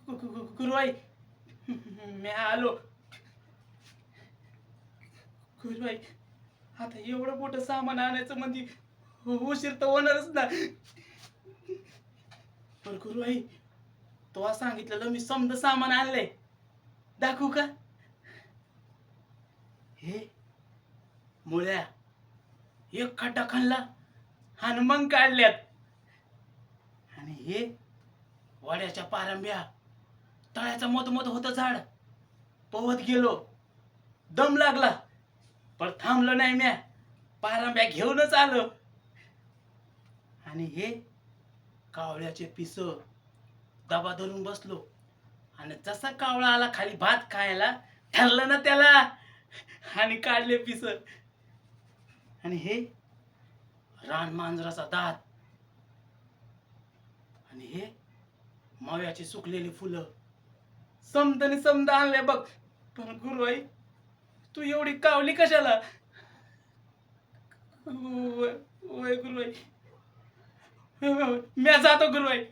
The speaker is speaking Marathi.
गुरुबाई मी आलो. गुरुबाई आता एवढं मोठं सामान आणायचं म्हणजे उशीर तर होणारच ना. पण गुरुबाई तो सांगितलेलं मी समद सामान आणलंय, दाखवू का? हे मुळ्या एक खड्डा खाल्ला आणि मग काढल्यात. आणि हे वाड्याच्या पारंब्या, तळ्याचं मधोमध होतं झाड, पोहत गेलो, दम लागला पण थांबलो नाही म्या, पारंब्या घेऊनच आलो. आणि हे कावळ्याचे पिस, दबा धरून बसलो आणि जसा कावळा आला खाली भात खायला, ठरलं ना त्याला आणि काढले पिस. आणि हे रान मांजराचा दात, आणि हे माव्याची सुकलेली फुलं, समदने समद आणले बघ. पण गुरुबाई तू एवढी कावली कशाला? वय गुरुबाई, मी जातो गुरुबाई.